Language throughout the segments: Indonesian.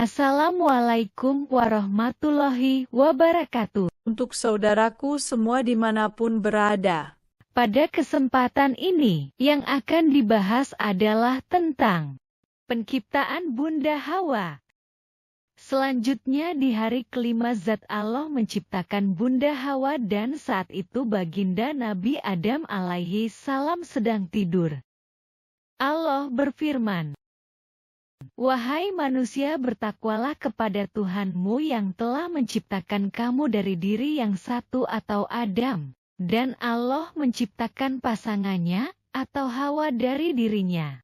Assalamualaikum warahmatullahi wabarakatuh. Untuk saudaraku semua dimanapun berada. Pada kesempatan ini, yang akan dibahas adalah tentang penciptaan Bunda Hawa. Selanjutnya di hari kelima Zat Allah menciptakan Bunda Hawa dan saat itu baginda Nabi Adam alaihi salam sedang tidur. Allah berfirman, "Wahai manusia, bertakwalah kepada Tuhanmu yang telah menciptakan kamu dari diri yang satu atau Adam, dan Allah menciptakan pasangannya atau Hawa dari dirinya."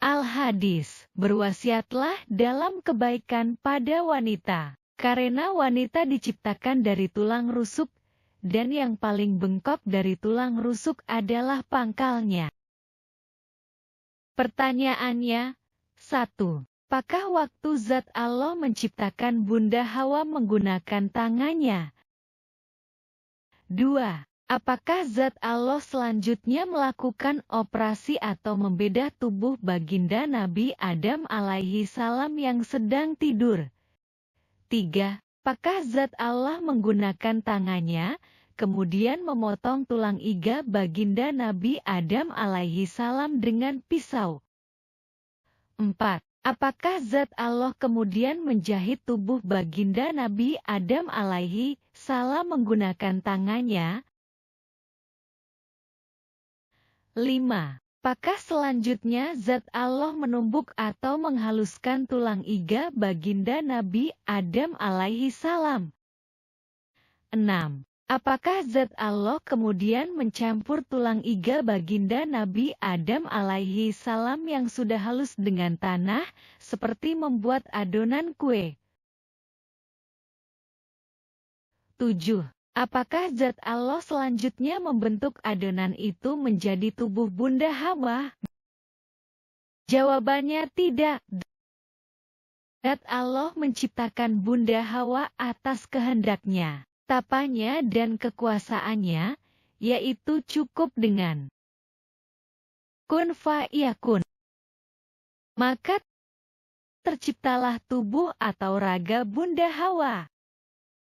Al-Hadis, berwasiatlah dalam kebaikan pada wanita, karena wanita diciptakan dari tulang rusuk, dan yang paling bengkok dari tulang rusuk adalah pangkalnya. Pertanyaannya, 1. Apakah waktu Zat Allah menciptakan Bunda Hawa menggunakan tangannya? 2. Apakah Zat Allah selanjutnya melakukan operasi atau membedah tubuh baginda Nabi Adam alaihi salam yang sedang tidur? 3. Apakah Zat Allah menggunakan tangannya, kemudian memotong tulang iga baginda Nabi Adam alaihi salam dengan pisau? 4. Apakah Zat Allah kemudian menjahit tubuh baginda Nabi Adam alaihi salam menggunakan tangannya? 5. Apakah selanjutnya Zat Allah menumbuk atau menghaluskan tulang iga baginda Nabi Adam alaihi salam? 6. Apakah Zat Allah kemudian mencampur tulang iga baginda Nabi Adam alaihi salam yang sudah halus dengan tanah, seperti membuat adonan kue? 7. Apakah Zat Allah selanjutnya membentuk adonan itu menjadi tubuh Bunda Hawa? Jawabannya tidak. Zat Allah menciptakan Bunda Hawa atas kehendaknya, tapanya dan kekuasaannya, yaitu cukup dengan kun fayakun. Maka terciptalah tubuh atau raga Bunda Hawa.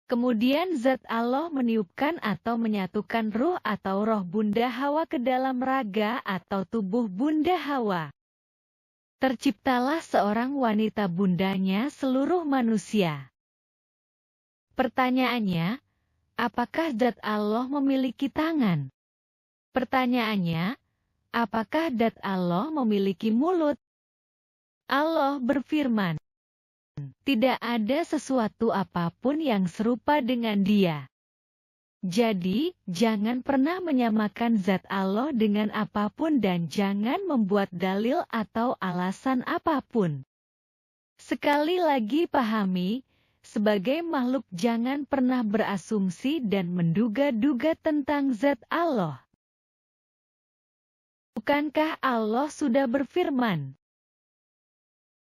Kemudian Zat Allah meniupkan atau menyatukan ruh atau roh Bunda Hawa ke dalam raga atau tubuh Bunda Hawa. Terciptalah seorang wanita bundanya seluruh manusia. Pertanyaannya, apakah Zat Allah memiliki tangan? Pertanyaannya, apakah Zat Allah memiliki mulut? Allah berfirman, "Tidak ada sesuatu apapun yang serupa dengan Dia." Jadi, jangan pernah menyamakan Zat Allah dengan apapun dan jangan membuat dalil atau alasan apapun. Sekali lagi pahami, sebagai makhluk jangan pernah berasumsi dan menduga-duga tentang Zat Allah. Bukankah Allah sudah berfirman,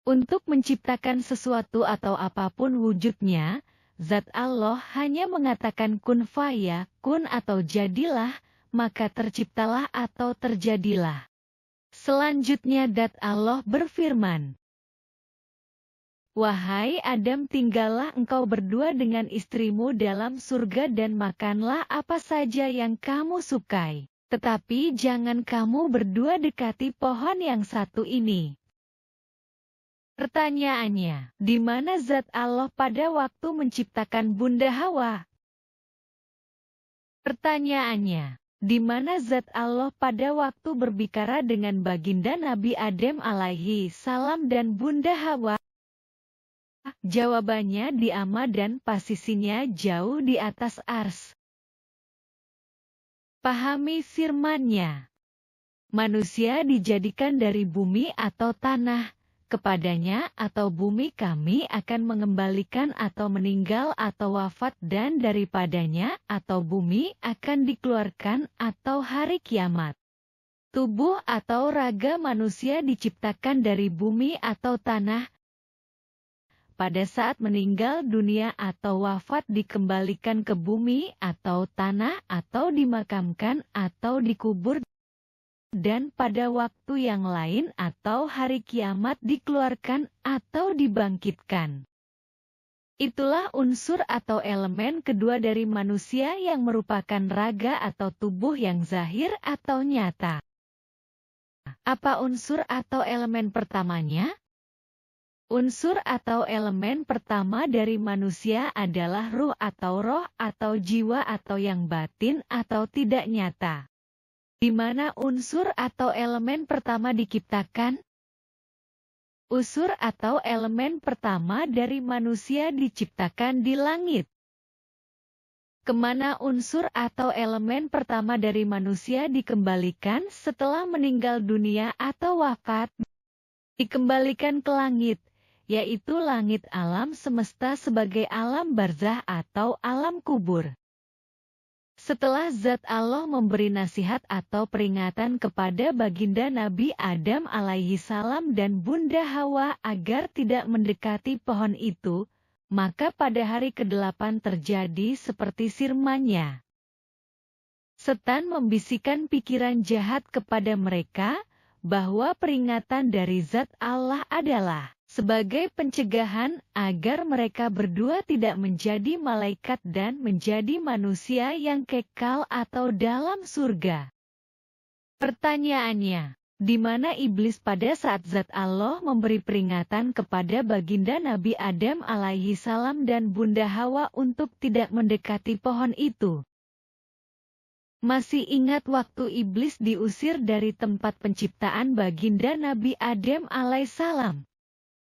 untuk menciptakan sesuatu atau apapun wujudnya, Zat Allah hanya mengatakan kun fayakun atau jadilah, maka terciptalah atau terjadilah. Selanjutnya Zat Allah berfirman, "Wahai Adam, tinggallah engkau berdua dengan istrimu dalam surga dan makanlah apa saja yang kamu sukai. Tetapi jangan kamu berdua dekati pohon yang satu ini." Pertanyaannya, di mana Zat Allah pada waktu menciptakan Bunda Hawa? Pertanyaannya, di mana Zat Allah pada waktu berbicara dengan baginda Nabi Adam alaihi salam dan Bunda Hawa? Jawabannya di amma dan posisinya jauh di atas ars. Pahami firman-Nya. Manusia dijadikan dari bumi atau tanah. Kepadanya atau bumi kami akan mengembalikan atau meninggal atau wafat dan daripadanya atau bumi akan dikeluarkan atau hari kiamat. Tubuh atau raga manusia diciptakan dari bumi atau tanah. Pada saat meninggal dunia atau wafat dikembalikan ke bumi atau tanah atau dimakamkan atau dikubur dan pada waktu yang lain atau hari kiamat dikeluarkan atau dibangkitkan. Itulah unsur atau elemen kedua dari manusia yang merupakan raga atau tubuh yang zahir atau nyata. Apa unsur atau elemen pertamanya? Unsur atau elemen pertama dari manusia adalah ruh atau jiwa atau yang batin atau tidak nyata. Di mana unsur atau elemen pertama diciptakan? Unsur atau elemen pertama dari manusia diciptakan di langit. Kemana unsur atau elemen pertama dari manusia dikembalikan setelah meninggal dunia atau wafat? Dikembalikan ke langit, yaitu langit alam semesta sebagai alam barzah atau alam kubur. Setelah Zat Allah memberi nasihat atau peringatan kepada baginda Nabi Adam alaihi salam dan Bunda Hawa agar tidak mendekati pohon itu, maka pada hari ke-8 terjadi seperti firman-Nya. Setan membisikkan pikiran jahat kepada mereka, bahwa peringatan dari Zat Allah adalah sebagai pencegahan agar mereka berdua tidak menjadi malaikat dan menjadi manusia yang kekal atau dalam surga. Pertanyaannya, di mana iblis pada saat Zat Allah memberi peringatan kepada baginda Nabi Adam alaihi salam dan Bunda Hawa untuk tidak mendekati pohon itu? Masih ingat waktu iblis diusir dari tempat penciptaan baginda Nabi Adam alaihissalam?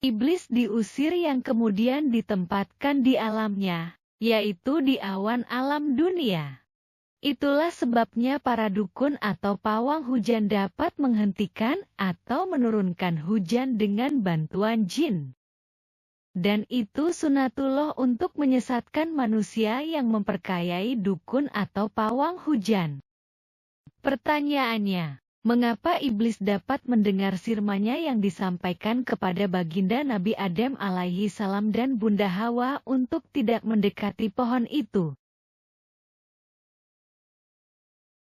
Iblis diusir yang kemudian ditempatkan di alamnya, yaitu di awan alam dunia. Itulah sebabnya para dukun atau pawang hujan dapat menghentikan atau menurunkan hujan dengan bantuan jin. Dan itu sunatullah untuk menyesatkan manusia yang memperkayai dukun atau pawang hujan. Pertanyaannya, mengapa iblis dapat mendengar firman-Nya yang disampaikan kepada baginda Nabi Adam alaihi salam dan Bunda Hawa untuk tidak mendekati pohon itu?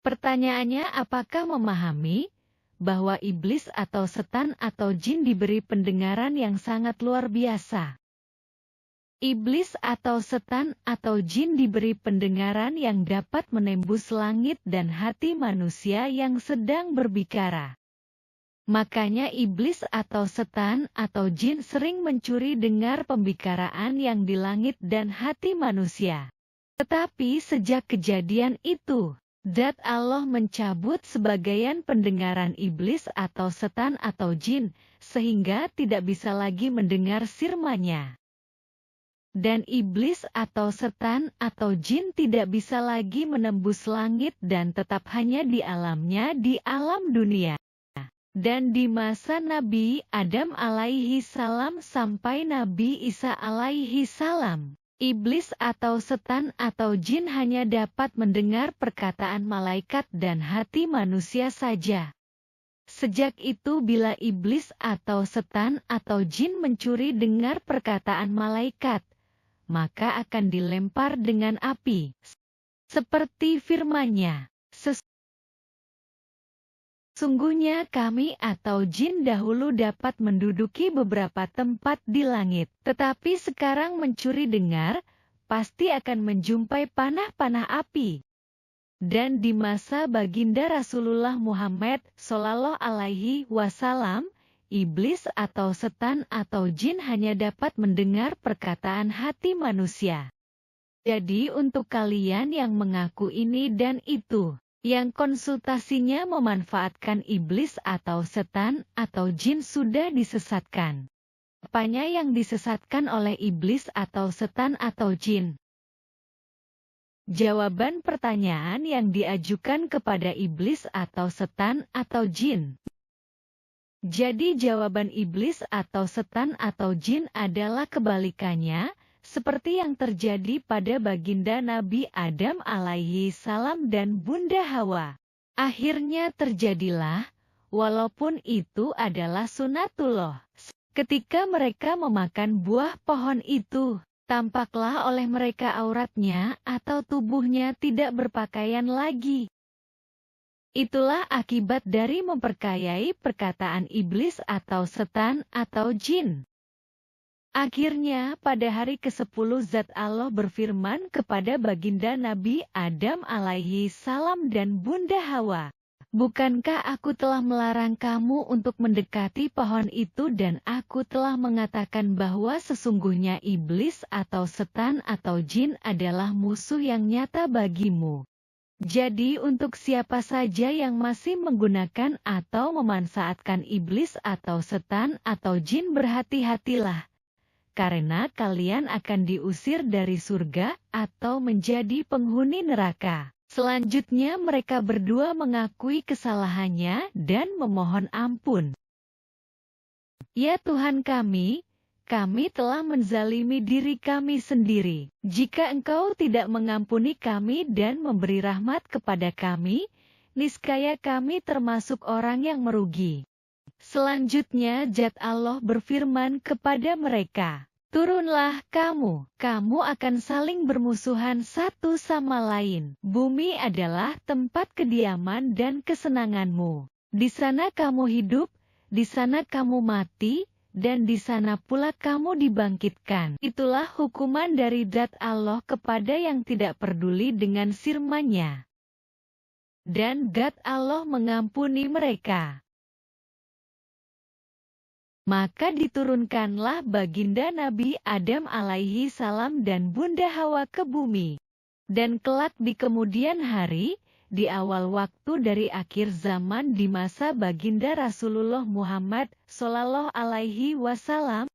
Pertanyaannya, apakah memahami bahwa iblis atau setan atau jin diberi pendengaran yang sangat luar biasa? Iblis atau setan atau jin diberi pendengaran yang dapat menembus langit dan hati manusia yang sedang berbicara. Makanya iblis atau setan atau jin sering mencuri dengar pembicaraan yang di langit dan hati manusia. Tetapi sejak kejadian itu, Zat Allah mencabut sebagian pendengaran iblis atau setan atau jin, sehingga tidak bisa lagi mendengar firman-Nya. Dan iblis atau setan atau jin tidak bisa lagi menembus langit dan tetap hanya di alamnya di alam dunia. Dan di masa Nabi Adam alaihi salam sampai Nabi Isa alaihi salam, iblis atau setan atau jin hanya dapat mendengar perkataan malaikat dan hati manusia saja. Sejak itu bila iblis atau setan atau jin mencuri dengar perkataan malaikat, maka akan dilempar dengan api. Seperti firman-Nya, sesungguhnya kami atau jin dahulu dapat menduduki beberapa tempat di langit, tetapi sekarang mencuri dengar, pasti akan menjumpai panah-panah api. Dan di masa baginda Rasulullah Muhammad Shallallahu Alaihi Wasallam, iblis atau setan atau jin hanya dapat mendengar perkataan hati manusia. Jadi untuk kalian yang mengaku ini dan itu, yang konsultasinya memanfaatkan iblis atau setan atau jin sudah disesatkan. Apanya yang disesatkan oleh iblis atau setan atau jin? Jawaban pertanyaan yang diajukan kepada iblis atau setan atau jin. Jadi jawaban iblis atau setan atau jin adalah kebalikannya, seperti yang terjadi pada baginda Nabi Adam alaihi salam dan Bunda Hawa. Akhirnya terjadilah, walaupun itu adalah sunatullah. Ketika mereka memakan buah pohon itu, tampaklah oleh mereka auratnya atau tubuhnya tidak berpakaian lagi. Itulah akibat dari memperkayai perkataan iblis atau setan atau jin. Akhirnya pada hari ke-10 Zat Allah berfirman kepada baginda Nabi Adam alaihi salam dan Bunda Hawa, "Bukankah aku telah melarang kamu untuk mendekati pohon itu dan aku telah mengatakan bahwa sesungguhnya iblis atau setan atau jin adalah musuh yang nyata bagimu? Jadi untuk siapa saja yang masih menggunakan atau memanfaatkan iblis atau setan atau jin berhati-hatilah, karena kalian akan diusir dari surga atau menjadi penghuni neraka." Selanjutnya mereka berdua mengakui kesalahannya dan memohon ampun. "Ya Tuhan kami telah menzalimi diri kami sendiri. Jika Engkau tidak mengampuni kami dan memberi rahmat kepada kami, niscaya kami termasuk orang yang merugi." Selanjutnya Zat Allah berfirman kepada mereka, "Turunlah kamu akan saling bermusuhan satu sama lain. Bumi adalah tempat kediaman dan kesenanganmu. Di sana kamu hidup, di sana kamu mati, dan di sana pula kamu dibangkitkan." Itulah hukuman dari Zat Allah kepada yang tidak peduli dengan firman-Nya. Dan Zat Allah mengampuni mereka. Maka diturunkanlah baginda Nabi Adam alaihi salam dan Bunda Hawa ke bumi. Dan kelak di kemudian hari, di awal waktu dari akhir zaman di masa baginda Rasulullah Muhammad Shallallahu Alaihi Wasallam,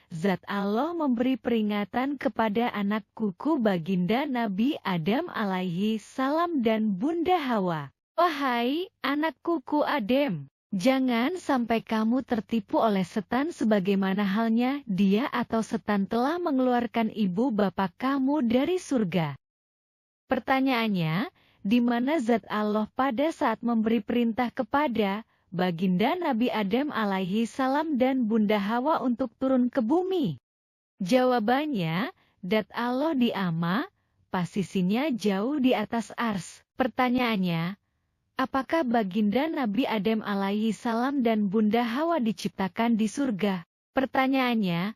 Zat Allah memberi peringatan kepada anak cucu baginda Nabi Adam alaihi salam dan Bunda Hawa, "Wahai anak cucu Adam, jangan sampai kamu tertipu oleh setan sebagaimana halnya dia atau setan telah mengeluarkan ibu bapa kamu dari surga." Pertanyaannya, di mana Zat Allah pada saat memberi perintah kepada baginda Nabi Adam alaihi salam dan Bunda Hawa untuk turun ke bumi? Jawabannya, Zat Allah di Amma, posisinya jauh di atas ars. Pertanyaannya, apakah baginda Nabi Adam alaihi salam dan Bunda Hawa diciptakan di surga? Pertanyaannya,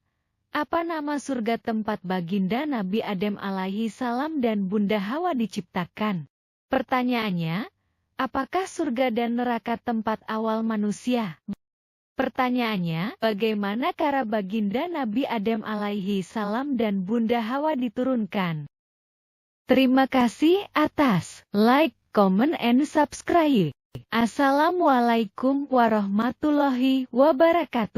apa nama surga tempat baginda Nabi Adam alaihi salam dan Bunda Hawa diciptakan? Pertanyaannya, apakah surga dan neraka tempat awal manusia? Pertanyaannya, bagaimana cara baginda Nabi Adam alaihi salam dan Bunda Hawa diturunkan? Terima kasih atas like, comment, and subscribe. Assalamualaikum warahmatullahi wabarakatuh.